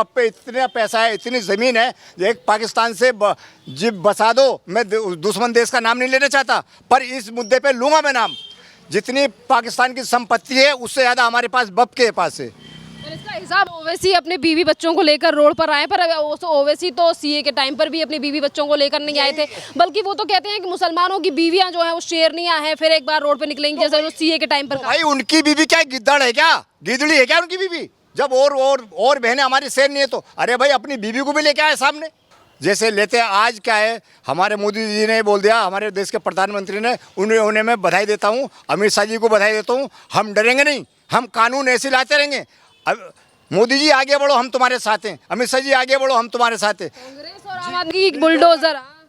अब पे इतना पैसा है, इतनी ज़मीन है, एक पाकिस्तान से जिब बसा दो। मैं दुश्मन देश का नाम नहीं लेना चाहता, पर इस मुद्दे पे लूँगा मैं नाम। जितनी पाकिस्तान की संपत्ति है उससे ज़्यादा हमारे पास बप के पास है। पर इसका हिसाब ओवैसी अपने बीवी बच्चों को लेकर रोड पर आए, पर ओवैसी तो सीए के टाइम पर भी अपनी बीवी बच्चों को लेकर नहीं आए थे, बल्कि वो तो कहते हैं कि मुसलमानों की बीवियां जो हैं वो शेरनियां हैं, फिर एक बार रोड पे निकलेंगी, जैसे वो सीए के टाइम पर। भाई उनकी बीवी क्या गिद्दड़ है क्या, गिदड़ी है क्या उनकी बीवी? जब और बहनें हमारी शेर नहीं है तो अरे भाई अपनी बीवी को भी लेके आए सामने। जैसे लेते हैं आज क्या है, हमारे मोदी जी ने बोल दिया, हमारे देश के प्रधानमंत्री ने, उन्हें मैं बधाई देता हूँ, अमित शाह जी को बधाई देता हूँ। हम डरेंगे नहीं, हम कानून ऐसे लाते रहेंगे। अब मोदी जी आगे बढ़ो, हम तुम्हारे साथ हैं। अमित शाह जी आगे बढ़ो, हम तुम्हारे साथ हैं। कांग्रेस और आम आदमी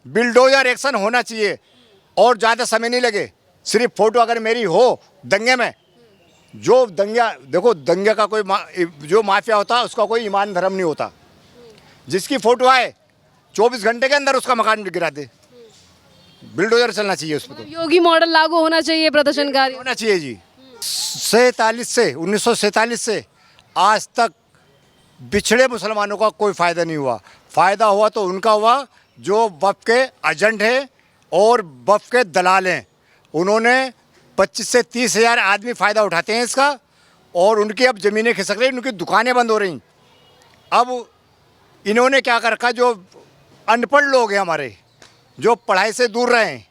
बुलडोजर एक्शन होना चाहिए और ज़्यादा समय नहीं लगे। सिर्फ फोटो अगर मेरी हो दंगे में, जो दंगा देखो, दंगे का कोई जो माफिया होता है उसका कोई ईमान धर्म नहीं होता। जिसकी फोटो आए 24 घंटे के अंदर उसका मकान गिरा दे। बुलडोजर चलना चाहिए उस पर। तो योगी मॉडल लागू होना चाहिए प्रदर्शनकारी होना चाहिए जी। 1947 से आज तक बिछड़े मुसलमानों का कोई फ़ायदा नहीं हुआ। फ़ायदा हुआ तो उनका हुआ जो वफ़ के एजेंट हैं और वफ़ के दलाल हैं। उन्होंने 25 से 30 हज़ार आदमी फ़ायदा उठाते हैं इसका, और उनकी अब ज़मीनें खिसक रही, उनकी दुकानें बंद हो रही। अब इन्होंने क्या कर रखा, जो अनपढ़ लोग हैं हमारे, जो पढ़ाई से दूर रहे हैं,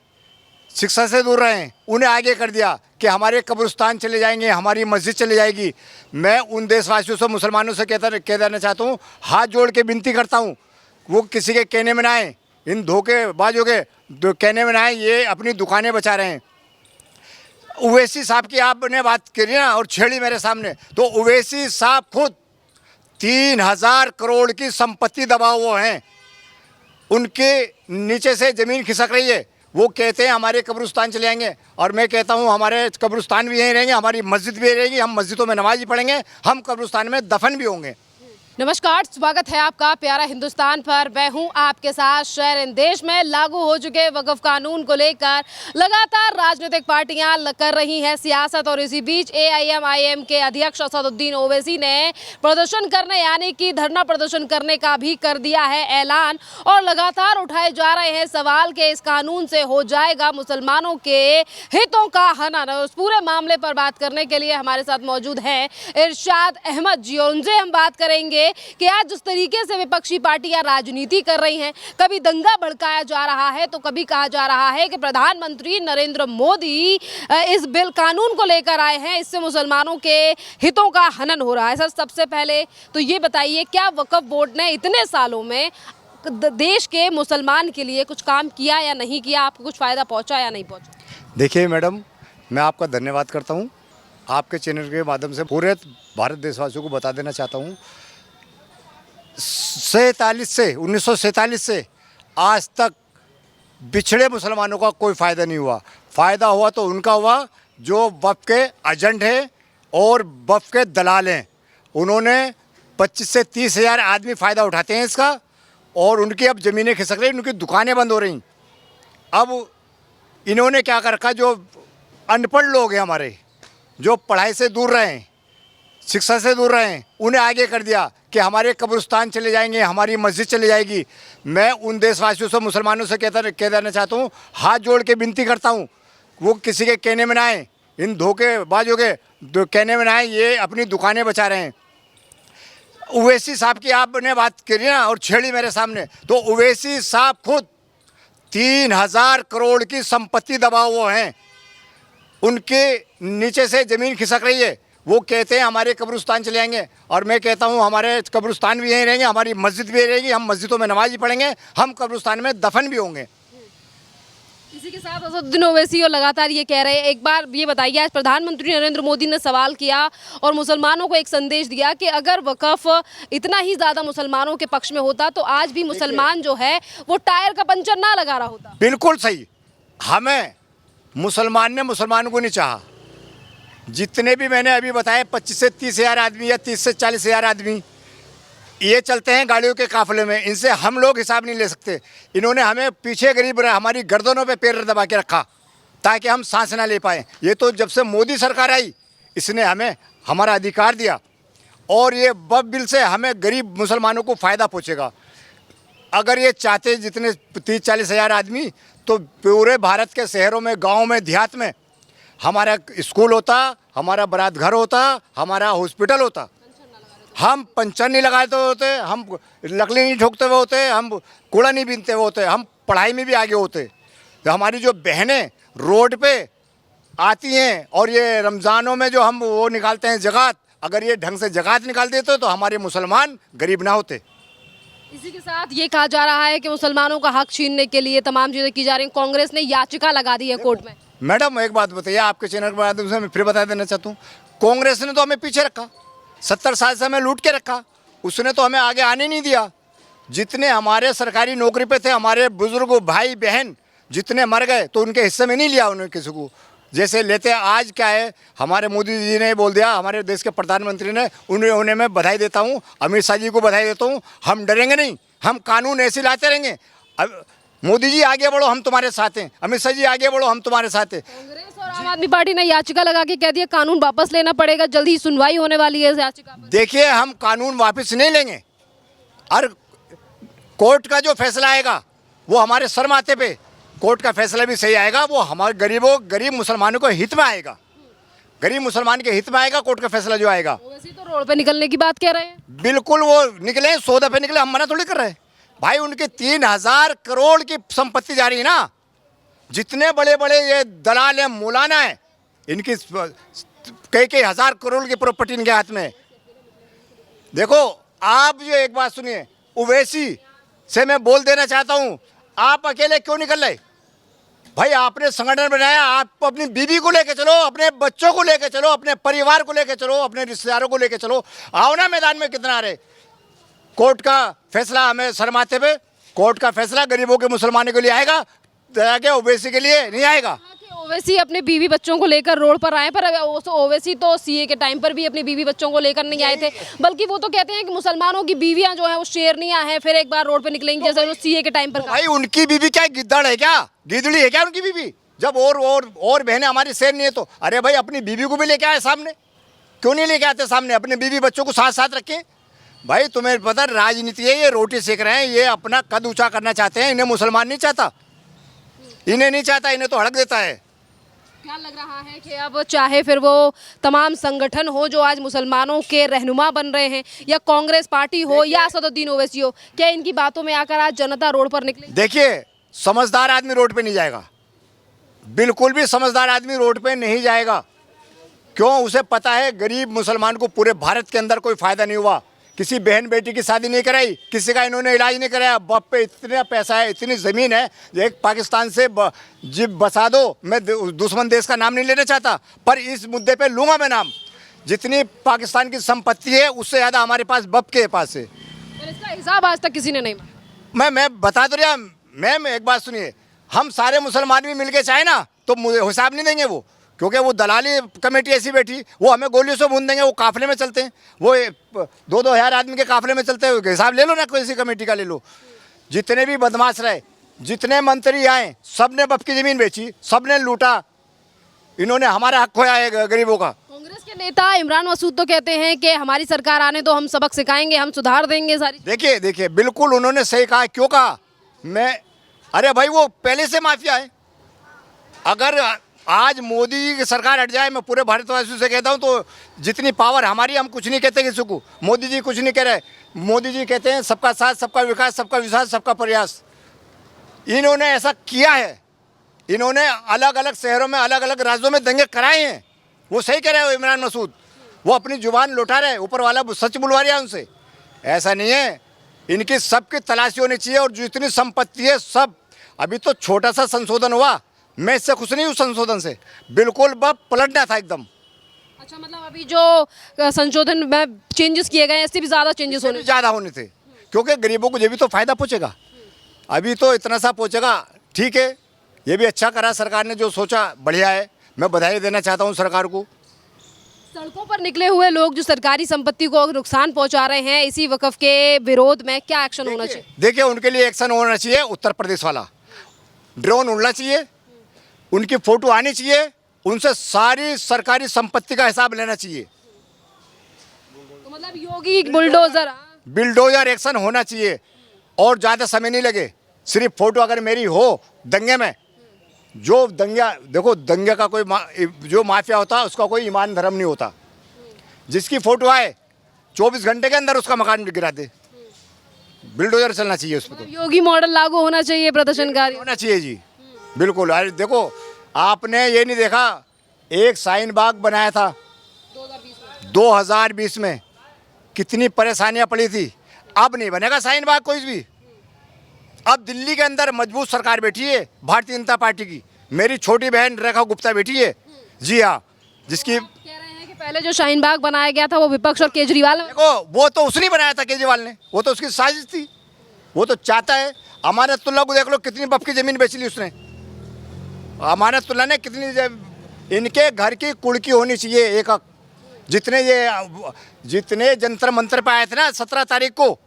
शिक्षा से दूर रहे हैं, उन्हें आगे कर दिया कि हमारे कब्रिस्तान चले जाएंगे, हमारी मस्जिद चले जाएगी। मैं उन देशवासियों से, मुसलमानों से कह देना चाहता हूँ, हाथ जोड़ के विनती करता हूँ, वो किसी के कहने में ना आए, इन धोखेबाजों के कहने में ना आए। ये अपनी दुकानें बचा रहे हैं। ओवैसी साहब की आपने बात करी ना और छेड़ी मेरे सामने, तो ओवैसी साहब खुद 3000 करोड़ की संपत्ति दबा हुए हैं। उनके नीचे से ज़मीन खिसक रही है। वो कहते हैं हमारे कब्रिस्तान चले जाएंगे, और मैं कहता हूँ हमारे कब्रिस्तान भी यहीं रहेंगे, हमारी मस्जिद भी रहेगी, हम मस्जिदों में नमाज भी पढ़ेंगे, हम कब्रिस्तान में दफन भी होंगे। नमस्कार, स्वागत है आपका प्यारा हिंदुस्तान पर। मैं हूं आपके साथ। शहर इन देश में लागू हो चुके वक्फ कानून को लेकर लगातार राजनीतिक पार्टियां कर रही हैं सियासत, और इसी बीच AIM के अध्यक्ष असदुद्दीन ओवैसी ने प्रदर्शन करने यानी कि धरना प्रदर्शन करने का भी कर दिया है ऐलान, और लगातार उठाए जा रहे हैं सवाल कि इस कानून से हो जाएगा मुसलमानों के हितों का हनन। उस पूरे मामले पर बात करने के लिए हमारे साथ मौजूद हैं इरशाद अहमद जी, और उनसे हम बात करेंगे कि आज जिस तरीके से विपक्षी पार्टियां राजनीति कर रही हैं, कभी दंगा भड़काया जा रहा है तो कभी कहा जा रहा है कि प्रधानमंत्री नरेंद्र मोदी इस बिल कानून को लेकर आए हैं, इससे मुसलमानों के हितों का हनन हो रहा है। सर, सबसे पहले तो ये बताइए, क्या वक्फ बोर्ड ने इतने सालों में देश के मुसलमान के लिए कुछ काम किया या नहीं किया? आपको कुछ फ़ायदा पहुँचा या नहीं पहुँचा? देखिए मैडम, मैं आपका धन्यवाद करता हूँ। आपके चैनल के माध्यम से पूरे भारत देशवासियों को बता देना चाहता हूँ, 1947 से आज तक बिछड़े मुसलमानों का कोई फ़ायदा नहीं हुआ। फ़ायदा हुआ तो उनका हुआ जो वफ़ के एजेंट हैं और वफ़ के दलाल हैं। उन्होंने 25 से 30 हज़ार आदमी फ़ायदा उठाते हैं इसका, और उनकी अब ज़मीनें खिसक रही, उनकी दुकानें बंद हो रही। अब इन्होंने क्या कर रखा, जो अनपढ़ लोग हैं हमारे, जो पढ़ाई से दूर रहे हैं, शिक्षा से दूर रहे हैं, उन्हें आगे कर दिया कि हमारे कब्रिस्तान चले जाएंगे, हमारी मस्जिद चले जाएगी। मैं उन देशवासियों से, मुसलमानों से कह देना चाहता हूँ, हाथ जोड़ के विनती करता हूँ, वो किसी के कहने में ना आए, इन धोखेबाजों के कहने में ना आए। ये अपनी दुकानें बचा रहे हैं। ओवैसी साहब की आपने बात करी ना और छेड़ी मेरे सामने, तो ओवैसी साहब खुद 3000 करोड़ की संपत्ति दबा हुए हैं। उनके नीचे से ज़मीन खिसक रही है। वो कहते हैं हमारे कब्रिस्तान चले जाएंगे, और मैं कहता हूँ हमारे कब्रिस्तान भी यहीं रहेंगे, हमारी मस्जिद भी रहेगी, हम मस्जिदों में नमाज भी पढ़ेंगे, हम कब्रिस्तान में दफन भी होंगे। इसी के साथ असदुद्दीन ओवैसी और लगातार ये कह रहे हैं, एक बार ये बताइए, आज प्रधानमंत्री नरेंद्र मोदी ने सवाल किया और मुसलमानों को एक संदेश दिया कि अगर वक्फ इतना ही ज़्यादा मुसलमानों के पक्ष में होता तो आज भी मुसलमान जो है वो टायर का पंचर ना लगा रहा होता। बिल्कुल सही। हमें मुसलमान ने मुसलमान को नहीं चाहा। जितने भी मैंने अभी बताए 25 से 30 हज़ार आदमी या 30 से 40 हज़ार आदमी ये चलते हैं गाड़ियों के काफिले में, इनसे हम लोग हिसाब नहीं ले सकते। इन्होंने हमें पीछे गरीब हमारी गर्दनों पे पैर दबा के रखा ताकि हम सांस ना ले पाए। ये तो जब से मोदी सरकार आई इसने हमें हमारा अधिकार दिया, और ये वक्फ बिल से हमें गरीब मुसलमानों को फ़ायदा पहुँचेगा। अगर ये चाहते जितने 30-40 हज़ार आदमी, तो पूरे भारत के शहरों में, गाँव में, देहात में हमारा स्कूल होता, हमारा बारात घर होता, हमारा हॉस्पिटल होता। हम पंचर नहीं लगाते होते, हम लकड़ी नहीं ठोकते हुए होते, हम कूड़ा नहीं बीनते हुए होते, हम पढ़ाई में भी आगे होते। तो हमारी जो बहनें रोड पे आती हैं और ये रमज़ानों में जो हम वो निकालते हैं ज़कात, अगर ये ढंग से ज़कात निकाल देते तो हमारे मुसलमान गरीब ना होते। इसी के साथ ये कहा जा रहा है कि मुसलमानों का हक छीनने के लिए तमाम चीज़ें की जा रही हैं। कांग्रेस ने याचिका लगा दी है कोर्ट में। मैडम एक बात बताइए, आपके चैनल के माध्यम से मैं फिर बता देना चाहता हूँ, कांग्रेस ने तो हमें पीछे रखा, 70 साल से हमें लूट के रखा, उसने तो हमें आगे आने नहीं दिया। जितने हमारे सरकारी नौकरी पे थे, हमारे बुजुर्ग भाई बहन जितने मर गए, तो उनके हिस्से में नहीं लिया उन्होंने किसी को। जैसे लेते आज क्या है, हमारे मोदी जी ने बोल दिया, हमारे देश के प्रधानमंत्री ने, उन्हें मैं बधाई देता हूँ, अमित शाह जी को बधाई देता हूँ। हम डरेंगे नहीं, हम कानून ऐसे लाते रहेंगे। अब मोदी जी आगे बढ़ो, हम तुम्हारे साथ हैं, अमित शाह जी आगे बढ़ो, हम तुम्हारे साथ हैं। कांग्रेस और आम आदमी पार्टी ने याचिका लगा के कह दिया कानून वापस लेना पड़ेगा, जल्दी सुनवाई होने वाली है इस याचिका पर। देखिए, हम कानून वापस नहीं लेंगे और कोर्ट का जो फैसला आएगा वो हमारे सर माथे पे, कोर्ट का फैसला भी सही आएगा, वो हमारे गरीब मुसलमानों को हित में आएगा, गरीब मुसलमान के हित में आएगा कोर्ट का फैसला जो आएगा। वैसे तो रोड पे निकलने की बात कह रहे हैं। बिल्कुल वो निकले, 100 दफे निकले, हम मना थोड़ी कर रहे हैं भाई। उनकी 3000 करोड़ की संपत्ति जा रही है ना, जितने बड़े बड़े ये दलाल हैं, मौलाना है, इनकी कई हजार करोड़ की प्रॉपर्टी इनके हाथ में। देखो आप जो एक बात सुनिए, ओवैसी से मैं बोल देना चाहता हूँ, आप अकेले क्यों निकल रहे भाई? आपने संगठन बनाया, आप अपनी बीवी को लेके चलो, अपने बच्चों को लेके चलो, अपने परिवार को लेके चलो, अपने रिश्तेदारों को लेके चलो, आओ ना मैदान में। कितना आ रहे? कोर्ट का फैसला हमें सर माथे पे, कोर्ट का फैसला गरीबों के मुसलमानों के लिए आएगा, के ओवैसी के लिए नहीं आएगा। ओवैसी अपने बीवी बच्चों को लेकर रोड पर आए, पर ओवैसी तो सीए के टाइम पर भी अपनी बीवी बच्चों को लेकर नहीं आए थे, बल्कि वो तो कहते हैं कि मुसलमानों की बीवियां जो हैं वो शेरनियां हैं, फिर एक बार रोड पे निकलेंगी, जैसे वो सीए के टाइम पर। भाई उनकी बीवी क्या गिद्दड़ है क्या, गिदड़ी है क्या उनकी बीवी? जब और बहनें हमारी शेर नहीं है तो अरे भाई अपनी बीवी को भी लेके आए सामने, क्यों नहीं लेके आते सामने? अपने बीवी बच्चों को साथ साथ रखें। भाई तुम्हें पता राजनीति है, ये रोटी सेक रहे हैं, ये अपना कद ऊंचा करना चाहते हैं। इन्हें मुसलमान नहीं चाहता, इन्हें नहीं चाहता, इन्हें तो हड़क देता है। क्या लग रहा है कि अब चाहे फिर वो तमाम संगठन हो जो आज मुसलमानों के रहनुमा बन रहे हैं, या कांग्रेस पार्टी हो या असदुद्दीन ओवैसी हो, क्या इनकी बातों में आकर आज जनता रोड पर निकले? देखिए, समझदार आदमी रोड पे नहीं जाएगा, बिल्कुल भी समझदार आदमी रोड पे नहीं जाएगा। क्यों? उसे पता है गरीब मुसलमान को पूरे भारत के अंदर कोई फायदा नहीं हुआ, किसी बहन बेटी की शादी नहीं कराई, किसी का इन्होंने इलाज नहीं कराया। बाप पे इतना पैसा है, इतनी ज़मीन है, एक पाकिस्तान से जिब बसा दो। मैं दुश्मन देश का नाम नहीं लेना चाहता, पर इस मुद्दे पे लूँगा मैं नाम। जितनी पाकिस्तान की संपत्ति है उससे ज़्यादा हमारे पास बाप के पास है। पर इसका हिसाब आज तक किसी ने नहीं माना। मैं बता तो रहा मैम, एक बात सुनिए, हम सारे मुसलमान भी मिल के चाहे ना तो मुझे हिसाब नहीं देंगे वो, क्योंकि वो दलाली कमेटी ऐसी बैठी, वो हमें गोलियों से भून देंगे। वो काफिले में चलते हैं, वो 2-2 हज़ार आदमी के काफिले में चलते हैं। हिसाब ले लो ना, कोई सी कमेटी का ले लो। जितने भी बदमाश रहे, जितने मंत्री आए, सब ने बाप की ज़मीन बेची, सब ने लूटा, इन्होंने हमारा हक खोया है गरीबों का। कांग्रेस के नेता इमरान मसूद तो कहते हैं कि हमारी सरकार आने तो हम सबक सिखाएंगे, हम सुधार देंगे सारी। देखिए बिल्कुल उन्होंने सही कहा। क्यों कहा? अरे भाई वो पहले से माफिया है। अगर आज मोदी जी की सरकार हट जाए, मैं पूरे भारतवासियों से कहता हूं, तो जितनी पावर हमारी, हम कुछ नहीं कहते किसी को। मोदी जी कुछ नहीं कह रहे, मोदी जी कहते हैं सबका साथ, सबका विकास, सबका विश्वास, सबका प्रयास। इन्होंने ऐसा किया है, इन्होंने अलग अलग शहरों में, अलग अलग राज्यों में दंगे कराए हैं। वो सही कह रहे हो इमरान मसूद, वो अपनी जुबान लौटा रहे, ऊपर वाला सच बुलवा रहा है उनसे। ऐसा नहीं है, इनकी सबकी तलाशी होनी चाहिए। और जितनी संपत्ति है सब, अभी तो छोटा सा संशोधन हुआ, मैं इससे खुश नहीं हूँ संशोधन से, बिल्कुल पलटना था एकदम। अच्छा, मतलब अभी जो संशोधन में चेंजेस किए गए, इससे भी ज़्यादा चेंजेस होने थे, क्योंकि गरीबों को ये भी तो फायदा पहुँचेगा। अभी तो इतना सा पहुँचेगा, ठीक है, ये भी अच्छा करा सरकार ने, जो सोचा बढ़िया है, मैं बधाई देना चाहता हूँ सरकार को। सड़कों पर निकले हुए लोग जो सरकारी संपत्ति को नुकसान पहुंचा रहे हैं, इसी वक्फ के विरोध में क्या एक्शन होना चाहिए? देखिए उनके लिए एक्शन होना चाहिए, उत्तर प्रदेश वाला ड्रोन उड़ना चाहिए, उनकी फोटो आनी चाहिए, उनसे सारी सरकारी संपत्ति का हिसाब लेना चाहिए। तो मतलब मतलब योगी बुलडोजर। हाँ। बिल्डोजर एक्शन होना चाहिए और ज़्यादा समय नहीं लगे। सिर्फ फोटो अगर मेरी हो दंगे में, जो दंगा देखो, दंगे का कोई जो माफिया होता है उसका कोई ईमान धर्म नहीं होता। जिसकी फोटो आए 24 घंटे के अंदर उसका मकान गिरा दे। बिल्डोजर चलना चाहिए उस पर, तो योगी मॉडल लागू होना चाहिए प्रदर्शनकारी। होना चाहिए जी, बिल्कुल। अरे देखो, आपने ये नहीं देखा, एक शाहीन बाग बनाया था 2020 में, कितनी परेशानियां पड़ी थी। अब नहीं बनेगा शाहीन बाग कोई भी। अब दिल्ली के अंदर मजबूत सरकार बैठी है भारतीय जनता पार्टी की। मेरी छोटी बहन रेखा गुप्ता बैठी है, जी हाँ, जिसकी कह रहे हैं कि पहले जो शाहीन बाग बनाया गया था वो विपक्ष और केजरीवाल। देखो, वो तो उसने बनाया था केजरीवाल ने, वो तो उसकी साजिश थी। वो तो चाहता है। अमानतुल्लाह को देख लो, कितनी बफ की जमीन बेच ली उसने। अमानतुल्लाह ने कितनी, इनके घर की कुड़की होनी चाहिए एक हक। जितने जंतर मंत्र पे आए थे ना 17 तारीख को,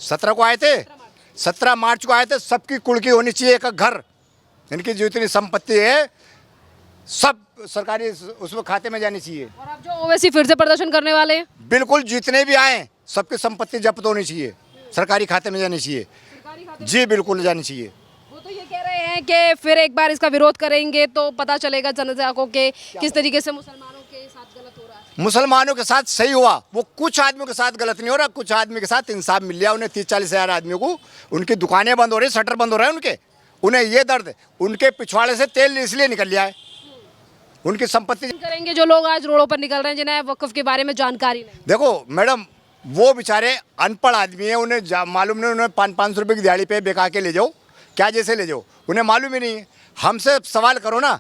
17 को आए थे, 17 मार्च को आए थे, सबकी कुड़की होनी चाहिए एक घर। इनकी जितनी संपत्ति है सब सरकारी उसमें खाते में जानी चाहिए। और अब जो ओवैसी फिर से प्रदर्शन करने वाले हैं, बिल्कुल, जितने भी आए सबकी संपत्ति जब्त होनी चाहिए, सरकारी खाते में जानी चाहिए। जी बिल्कुल जानी चाहिए। वो तो ये कह रहे हैं कि फिर एक बार इसका विरोध करेंगे तो पता चलेगा जनता को कि किस तरीके से मुसलमानों के साथ गलत हो रहा है। मुसलमानों के साथ सही हुआ, वो कुछ आदमियों के साथ गलत नहीं हो रहा, कुछ आदमी के साथ इंसाफ मिल गया। उन्हें 30-40 हज़ार आदमियों को, उनकी दुकानें बंद हो रही, शटर बंद हो रहा है उनके, उन्हें ये दर्द, उनके पिछवाड़े से तेल इसलिए निकल लिया है, उनकी संपत्ति। करेंगे जो लोग आज रोडों पर निकल रहे हैं जिन्हें वक्फ के बारे में जानकारी नहीं। देखो मैडम, वो बेचारे अनपढ़ आदमी है, उन्हें मालूम नहीं, उन्हें 500 रुपये की दिहाड़ी पे बेका के ले जाओ, क्या जैसे ले जाओ, उन्हें मालूम ही नहीं है। हमसे सवाल करो ना,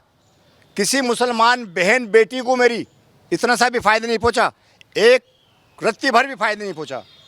किसी मुसलमान बहन बेटी को मेरी इतना सा भी फ़ायदा नहीं पहुंचा, एक रत्ती भर भी फ़ायदा नहीं पहुंचा।